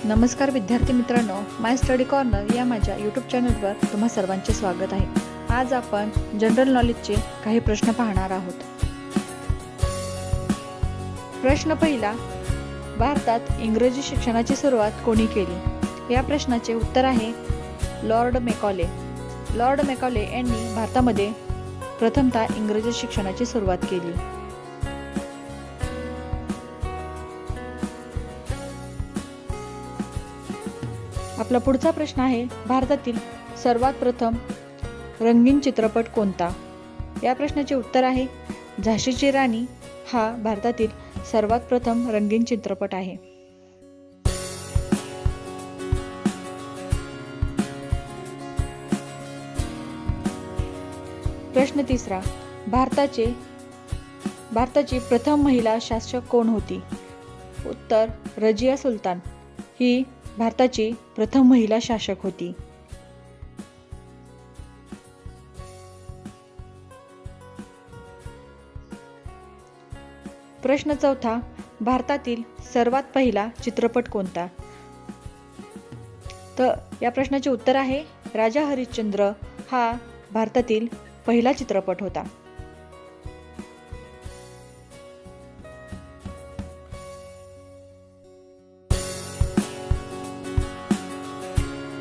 नमस्कार विद्यार्थी मित्रांनो, माय स्टडी कॉर्नर या माझ्या यूट्यूब चॅनलवर तुम्हा सर्वांचे स्वागत आहे। आज आपण जनरल नॉलेजचे काही प्रश्न पाहणार आहोत। प्रश्न पहिला, भारतात इंग्रजी शिक्षणाची सुरुवात कोणी केली? या प्रश्नाचे उत्तर आहे लॉर्ड मेकॉले। लॉर्ड मेकॉले यांनी भारतामध्ये प्रथमतः इंग्रजी शिक्षणाची सुरुवात केली। आपला पुढचा प्रश्न आहे, भारतातील सर्वात प्रथम रंगीन चित्रपट कोणता? या प्रश्नाचे उत्तर आहे झाशीची राणी हा भारतातील सर्वात प्रथम रंगीन चित्रपट आहे। प्रश्न तिसरा, भारताची प्रथम महिला शासक कोण होती? उत्तर रजिया सुलतान ही भारताची प्रथम महिला शासक होती। प्रश्न चौथा, भारतातील सर्वात पहिला चित्रपट कोणता? तर या प्रश्नाचे उत्तर आहे राजा हरिश्चंद्र हा भारतातील पहिला चित्रपट होता।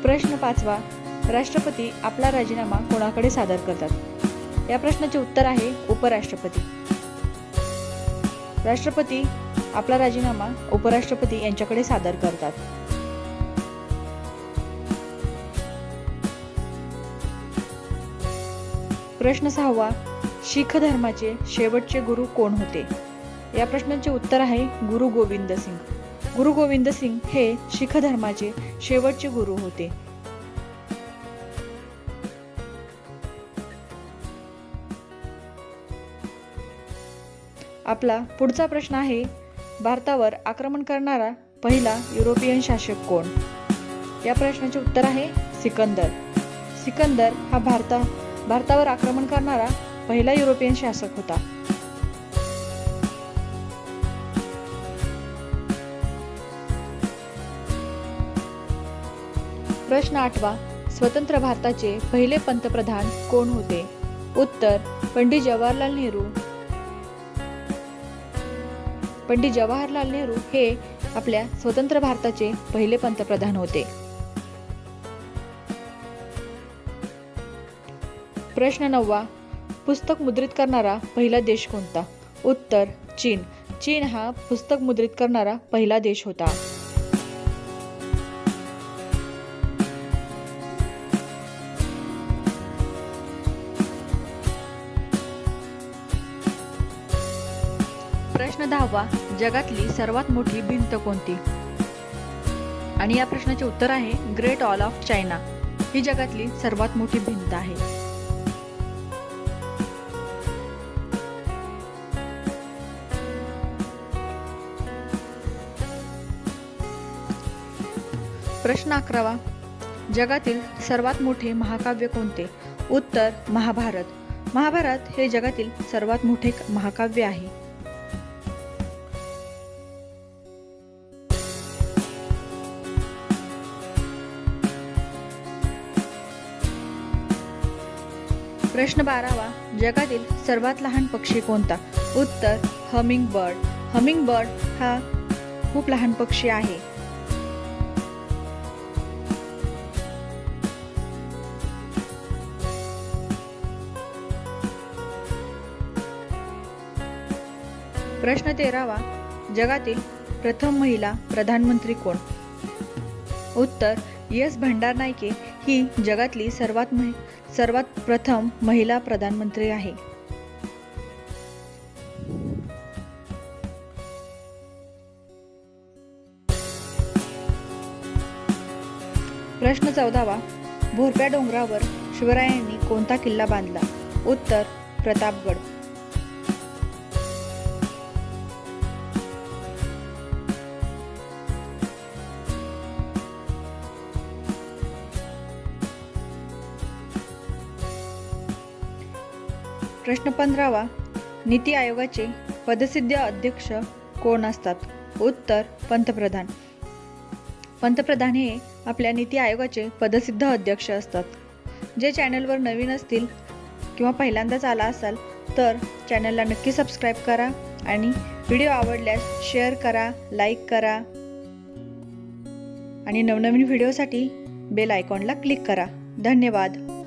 प्रश्न पाचवा, राष्ट्रपती आपला राजीनामा कोणाकडे सादर करतात? या प्रश्नाचे उत्तर आहे उपराष्ट्रपती। राष्ट्रपती आपला राजीनामा उपराष्ट्रपती यांच्याकडे सादर करतात। प्रश्न सहावा, शीख धर्माचे शेवटचे गुरु कोण होते? या प्रश्नाचे उत्तर आहे गुरु गोविंद सिंग। गुरु गोविंद सिंग हे शीख धर्माचे शेवटचे गुरु होते। आपला पुढचा प्रश्न आहे, भारतावर आक्रमण करणारा पहिला युरोपियन शासक कोण? या प्रश्नाचे उत्तर आहे सिकंदर। सिकंदर हा भारतावर आक्रमण करणारा पहिला युरोपियन शासक होता। प्रश्न आठवा, स्वतंत्र भारताचे पहिले पंतप्रधान कोण होते? उत्तर पंडित जवाहरलाल नेहरू। पंडित जवाहरलाल नेहरू हे आपल्या स्वतंत्र भारताचे पहिले पंतप्रधान होते। प्रश्न नववा, पुस्तक मुद्रित करणारा पहिला देश कोणता? उत्तर चीन। चीन हा पुस्तक मुद्रित करणारा पहिला देश होता। प्रश्न दहावा, जगातली सर्वात मोठी भिंत कोणती? आणि या प्रश्नाचे उत्तर आहे ग्रेट वॉल ऑफ चायना ही जगातली सर्वात मोठी भिंत आहे। प्रश्न 11वा, जगातील सर्वात मोठे महाकाव्य कोणते? उत्तर महाभारत। महाभारत हे जगातील सर्वात मोठे महाकाव्य आहे। प्रश्न 12वा, जगातील सर्वात लहान पक्षी कोणता? उत्तर हमिंग बर्ड। हमिंग बर्ड हा खूप लहान पक्षी आहे। प्रश्न 13वा, जगातील प्रथम महिला प्रधानमंत्री कोण? उत्तर एस भंडारनायके ही जगातली सर्वात प्रथम महिला प्रधानमंत्री आहे। प्रश्न 14वा, भोरप्या डोंगरावर शिवरायांनी कोणता किल्ला बांधला? उत्तर प्रतापगड। प्रश्न 15वा, नीती आयोगाचे पदसिद्ध अध्यक्ष कोण असतात? उत्तर पंतप्रधान। पंतप्रधान हे आपल्या नीती आयोगाचे पदसिद्ध अध्यक्ष असतात. जे चॅनलवर नवीन असतील किंवा पहिल्यांदाच आला असाल तर चॅनलला नक्की सबस्क्राईब करा आणि व्हिडिओ आवडल्यास शेअर करा, लाईक करा आणि नवनवीन व्हिडिओसाठी बेल आयकॉनला क्लिक करा. धन्यवाद.